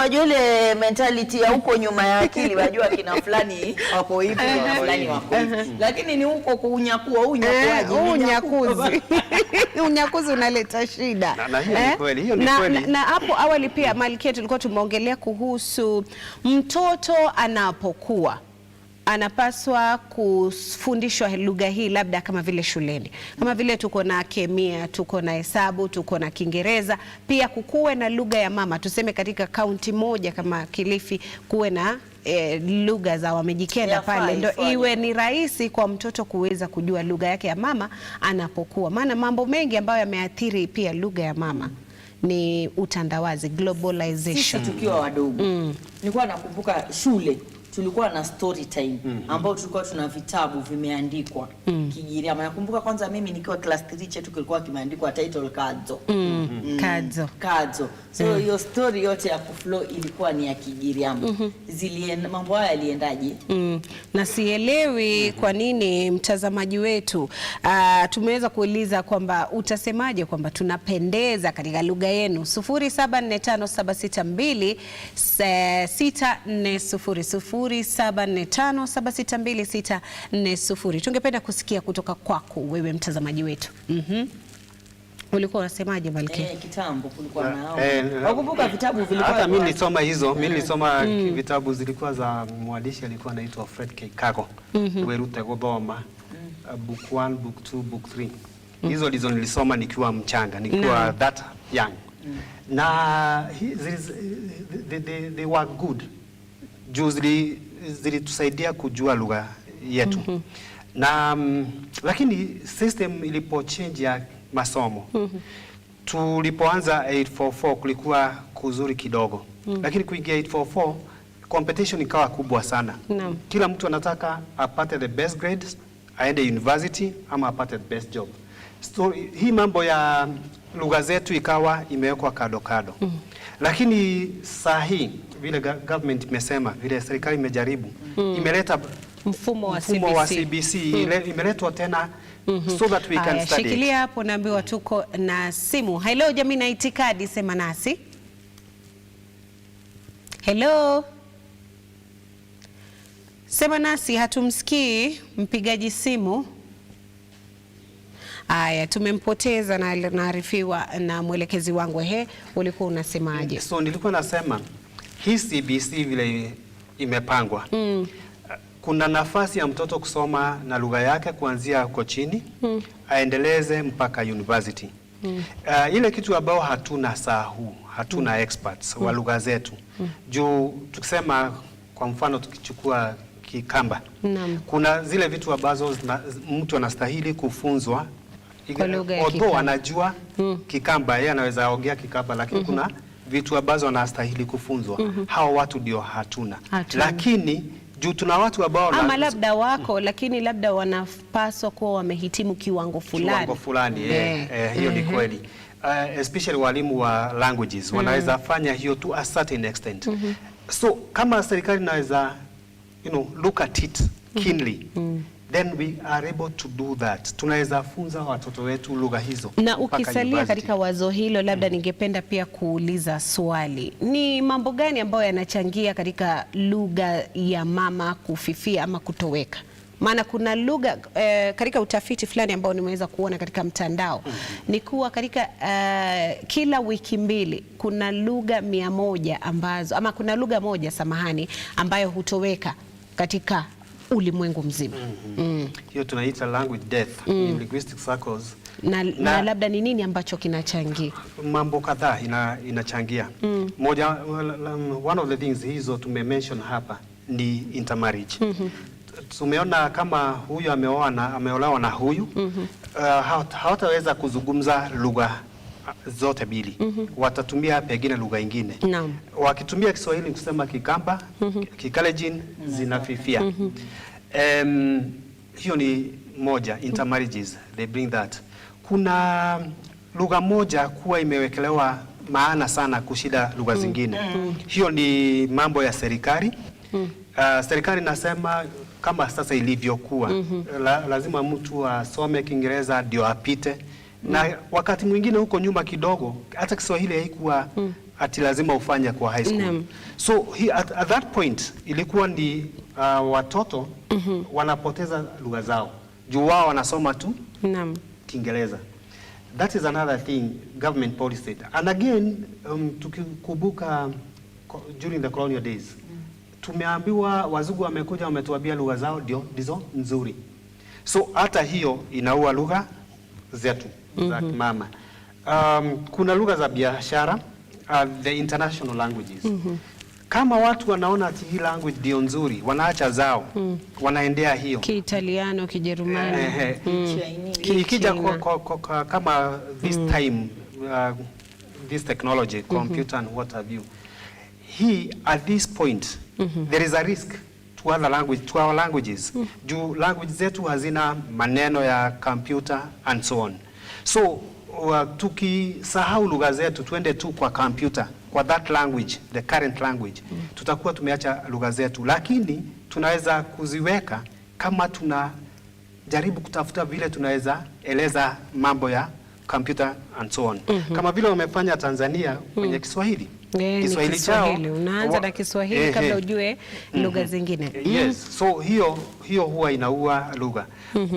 wajua ile mentality ya huko nyuma ya akili, wajua kina fulani wako hivi na fulani wako hivi. Lakini ni huko kunyakua unyakuzi unaleta shida. Na hapo awali pia Malkia tulikuwa tumeongelea kuhusu mtoto anapokuwa anapaswa kufundishwa lugha hii labda kama vile shuleni. Kama vile tuko na kemia, tuko na hesabu, tuko na Kiingereza, pia kukuwe na lugha ya mama. Tuseme katika kaunti moja kama Kilifi kuwe na lugha za Wamijikenda pale, ndio iwe ni rahisi kwa mtoto kuweza kujua lugha yake ya mama anapokuwa. Maana mambo mengi ambayo yameathiri pia lugha ya mama ni utandawazi, globalization. Sisi tukiwa wadogo nilikuwa nakumbuka shule tulikuwa na story time ambao tulikuwa tuna vitabu vimeandikwa Kigiriama. Nakumbuka kwanza mimi nikiwa class 3 chetu kilikuwa kimeandikwa title Kadzo. Kadzo. So hiyo story yote ya kuflow ilikuwa ni ya Kigiriama. Mambo haya yaliendaje? Na sielewi kwa nini mtazamaji wetu tumeweza kuuliza kwamba utasemaje kwamba tunapendeza katika lugha yenu. 0745762640 0745762640. Tungependa kusikia kutoka kwako wewe mtazamaji wetu. Ulikuwa unasemaje Malkia? Kitambo kulikuwa nao. Wakumbuka vitabu vilikuwa. Hata mimi nilisoma hizo, mimi nilisoma vitabu zilikuwa za mwandishi alikuwa anaitwa Fred K. Kago. Werute Goboma. Book 1, book 2, book 3. Hizo ndizo nilisoma nikiwa mchanga, nikiwa that young. Na they were good. Zilitusaidia kujua lugha yetu. Na lakini system ilipo change ya masomo. Tulipoanza 844 kulikuwa kuzuri kidogo. Lakini kuingia 844 competition ikawa kubwa sana. Kila mtu anataka apate the best grades, aende university ama apate the best job. So hii mambo ya lugha zetu ikawa imewekwa kado kado. Lakini saa hii vile government imesema, vile serikali imejaribu, imeleta mfumo wa CBC imeletwa tena so that we can study. Shikilia hapo, naambiwa tuko na simu. Hello Jamii na Itikadi, sema nasi. Hello. Sema nasi, hatumsikii mpigaji simu. Aya, tumempoteza na naarifiwa na mwelekezi wangu. Ulikuwa unasemaje? So nilikuwa nasema hii CBC vile imepangwa. Kuna nafasi ya mtoto kusoma na lugha yake kuanzia huko chini, aendeleze mpaka university. Ile kitu ambao hatuna saa huu, hatuna experts wa lugha zetu. Juu tukisema kwa mfano tukichukua Kikamba, kuna zile vitu ambazo mtu anastahili kufunzwa. Although anajua Kikamba, yeye anaweza ongea Kikamba, lakini kuna vitu ambazo anastahili kufunzwa. Hao watu ndio hatuna. Lakini juu tuna watu ambao ama labda wako, lakini labda wanapaswa kuwa wamehitimu kiwango fulani. Hiyo ni kweli. Especially walimu wa languages wanaweza fanya hiyo to a certain extent. So kama serikali inaweza look at it keenly, then we are able to do that. Tunaweza funza watoto wetu lugha hizo. Na ukisalia katika wazo hilo, labda ningependa pia kuuliza swali. Ni mambo gani ambayo yanachangia katika lugha ya mama kufifia ama kutoweka? Maana kuna lugha katika utafiti fulani ambao nimeweza kuona katika mtandao ni kuwa katika kila wiki mbili kuna lugha 100 ambazo, ama kuna lugha moja samahani, ambayo hutoweka katika ulimwengu mzima. Hiyo tunaita language death in linguistic circles. Na labda ni nini ambacho kinachangia? Mambo kadhaa inachangia. One of the things hizo tumemention hapa ni intermarriage. Tumeona kama huyu ameolewa na huyu, hawataweza kuzungumza lugha zote mbili. Watatumia pengine lugha nyingine. Wakitumia Kiswahili kusema Kikamba, Kikalejin zinafifia. Hiyo ni moja, intermarriages, they bring that. Kuna lugha moja kuwa imewekelewa maana sana kushida lugha zingine. Hiyo ni mambo ya serikali. Serikali nasema kama sasa ilivyokuwa, lazima mtu asome Kiingereza ndio apite. Na wakati mwingine huko nyuma kidogo hata Kiswahili haikuwa ati lazima ufanye kwa high school. So at that point ilikuwa ni watoto wanapoteza lugha zao. Juu wao wanasoma tu Kiingereza. That is another thing government policy. And again tukikumbuka during the colonial days, tumeambiwa wazungu wamekuja wametuambia lugha zao ndizo nzuri. So hata hiyo inaua lugha zetu za mama. Kuna lugha za biashara, the international languages. Kama watu wanaona ati hii language ndio nzuri, wanaacha zao, wanaendea hiyo. Kiitaliano, Kijerumani, ikija kama this time, this technology, computer and what have you. At this point, there is a risk to our languages. Juu language zetu hazina maneno ya computer and so on. So tukisahau lugha zetu tuende tu kwa computer, kwa that language, the current language, tutakuwa tumeacha lugha zetu, lakini tunaweza kuziweka kama tunajaribu kutafuta vile tunaweza eleza mambo ya computer and so on. Kama vile wamefanya Tanzania kwenye Kiswahili. Kiswahili chao unaanza na Kiswahili kabla ujue lugha zingine. Yes, so hiyo huwa inaua lugha.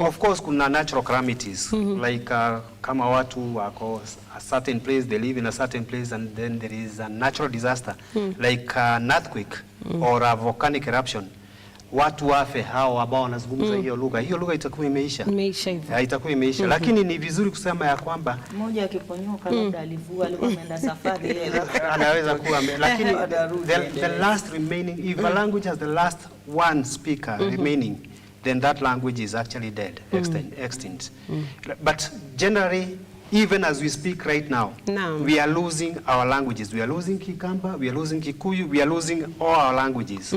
Of course kuna natural calamities like kama watu wako a certain place, they live in a certain place and then there is a natural disaster like an earthquake or a volcanic eruption. Watu wafe hao ambao wanazungumza hiyo lugha itakuwa imeisha hivyo. Itakuwa imeisha, lakini ni vizuri kusema ya kwamba mmoja akiponyoka labda alikuwa ameenda safari yeye anaweza kuwa, lakini the last remaining, if a language has the last one speaker remaining, then that language is actually dead, extinct. But generally, even as we speak right now, we are losing our languages. We are losing Kikamba, we are losing Kikuyu, we are losing all our languages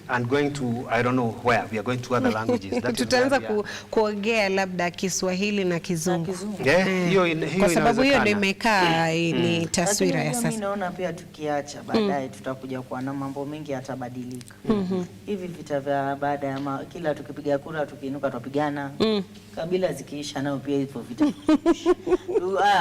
and going to, I don't know where, we are going to other languages. Tutaanza kuongea labda Kiswahili na Kizungu. Kwa sababu hiyo ndio imekaa ni taswira ya sasa. Mimi naona pia tukiacha baadaye tutakuja kuwa na mambo mengi yatabadilika. Hivi vita vya baada ya kila tukipiga kura tukiinuka tupigana. Kabila zikiisha nao pia hivyo vita.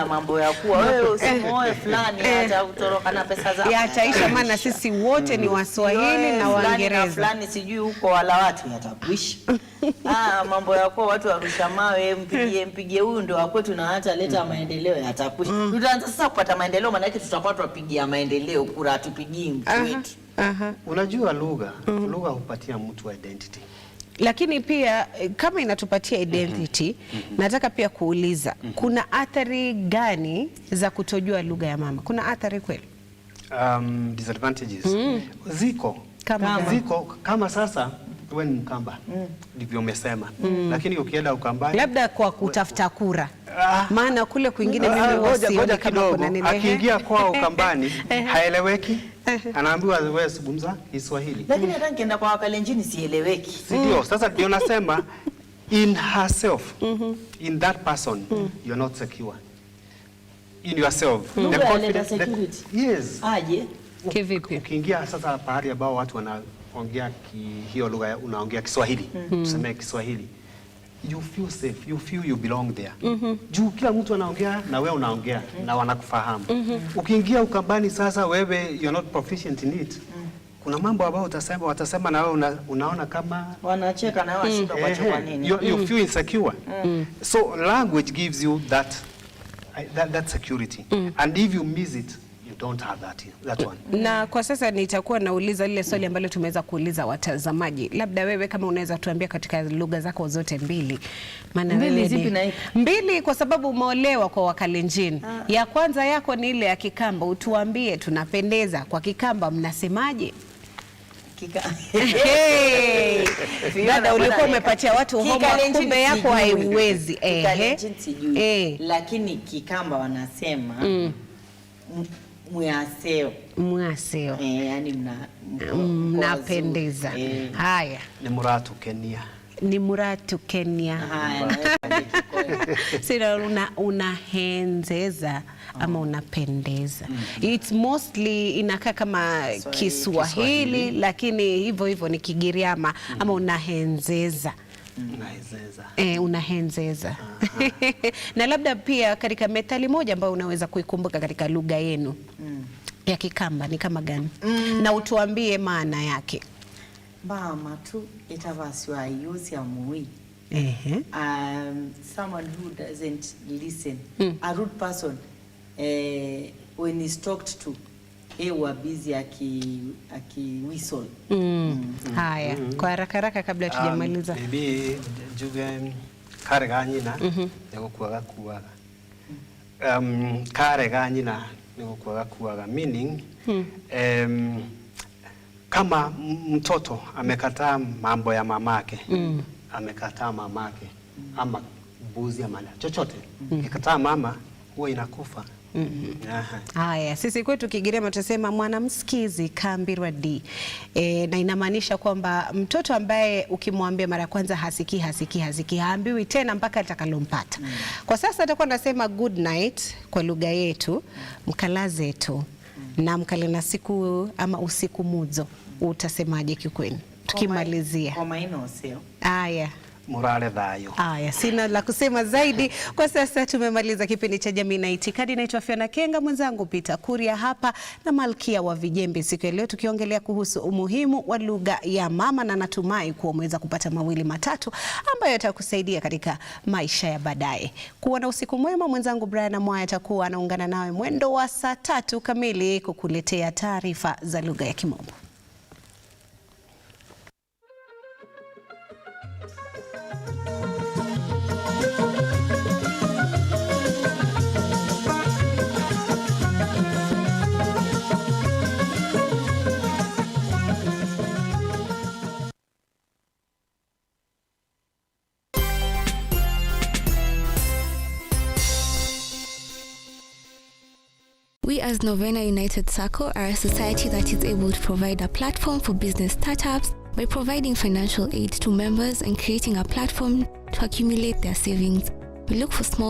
Mambo ya kuwa wewe usimuoe fulani hata utoroka na pesa zako. Yataisha, maana sisi wote ni Waswahili na Waingereza. Fulani sijui huko wala watu yatakuisha. Mambo ya kuwa watu warusha mawe, mpige huyu ndio wakwetu na hata leta maendeleo yatakuisha. Tutaanza sasa kupata maendeleo, maana yake tutakuwa tupigia maendeleo kura, tupigii mtu wetu. Unajua lugha hupatia mtu identity. Lakini pia kama inatupatia identity, nataka pia kuuliza, kuna athari gani za kutojua lugha ya mama? Kuna athari kweli? Disadvantages. Ziko kama sasa wewe ni Mkamba, ndivyo umesema. Lakini ukienda Ukambani labda kwa kutafuta kura. Maana kule kwingine mimi wasioni kama kuna nini. Akiingia kwa Ukambani haeleweki. Anaambiwa wewe zungumza Kiswahili. Lakini hata nikienda kwa Wakalenjini sieleweki. Ndio, sasa ndio nasema in herself, in that person, you're not secure. In yourself. The confidence. Yes. Aje. Kivipi? Ukiingia sasa pahali ambao watu wanaongea hiyo lugha, unaongea Kiswahili, tuseme Kiswahili. You feel safe, you feel you belong there. Juu kila mtu anaongea na wewe unaongea na wanakufahamu. Ukiingia Ukambani sasa wewe you're not proficient in it. Kuna mambo ambayo watasema na wewe unaona kama wanacheka na wewe shida kwa chukua nini. You feel insecure. So language gives you that security. And if you miss it, you don't have that one. Na kwa sasa nitakuwa nauliza lile swali ambalo tumeweza kuuliza watazamaji. Labda wewe kama unaweza tuambia katika lugha zako zote mbili. Maana mbili zipi na ipi? Mbili kwa sababu umeolewa kwa Wakalenjin. Ya kwanza yako ni ile ya Kikamba, utuambie tunapendeza. Kwa Kikamba mnasemaje? Dada ulikuwa umepatia watu homa, kumbe yako haiwezi. Kikalenjin sijui. Lakini Kikamba wanasema Mwaseo. Yani mnapendeza. Haya. Ni muratu Kenya. Ni muratu Kenya. Haya. Sina unahenzeza ama unapendeza. It's mostly inakaa kama Kiswahili, lakini hivyo ni Kigiriama ama unahenzeza. Unahenzeza. Na labda pia katika methali moja ambayo unaweza kuikumbuka katika lugha yenu ya Kikamba ni kama gani? Na utuambie maana yake. Mama tu itavasiwa yusi ya mui. Someone who doesn't listen. A rude person when he's talked to, he was busy aki whistle. Haya, kwa haraka kabla tujamaliza. Bibi juge kare ganyina niko kuaga. Kare ganyina niko kuaga meaning kama mtoto amekataa mambo ya mamake, amekataa mamake ama mbuzi ama chochote, ikikataa mama huwa inakufa. Haya, sisi kwetu Kigiriama tunasema mwanamsikizi kambirwa di. Na inamaanisha kwamba mtoto ambaye ukimwambia mara kwanza hasiki haambiwi tena mpaka atakalompata. Kwa sasa atakuwa nasema good night kwa lugha yetu, mkalaze tu na mkale na siku ama usiku mudzo. Utasemaje kikwenu tukimalizia? Kwa maino sio. Haya. Murale dhayo. Aya, sina la kusema zaidi. Kwa sasa tumemaliza kipindi cha Jamii na Itikadi. Naitwa Pheona Kenga, mwenzangu Peter Kuria hapa na Malkia wa Vijembe. Siku ya leo tukiongelea kuhusu umuhimu wa lugha ya mama, na natumai kuwa umeweza kupata mawili matatu ambayo yatakusaidia katika maisha ya baadaye. Kuwa na usiku mwema. Mwenzangu Brian Mwaya atakuwa anaungana nawe mwendo wa saa 3 kamili kukuletea taarifa za lugha ya Kimombo. We as Novena United Circle are a society that is able to provide a platform for business startups by providing financial aid to members and creating a platform to accumulate their savings. We look for small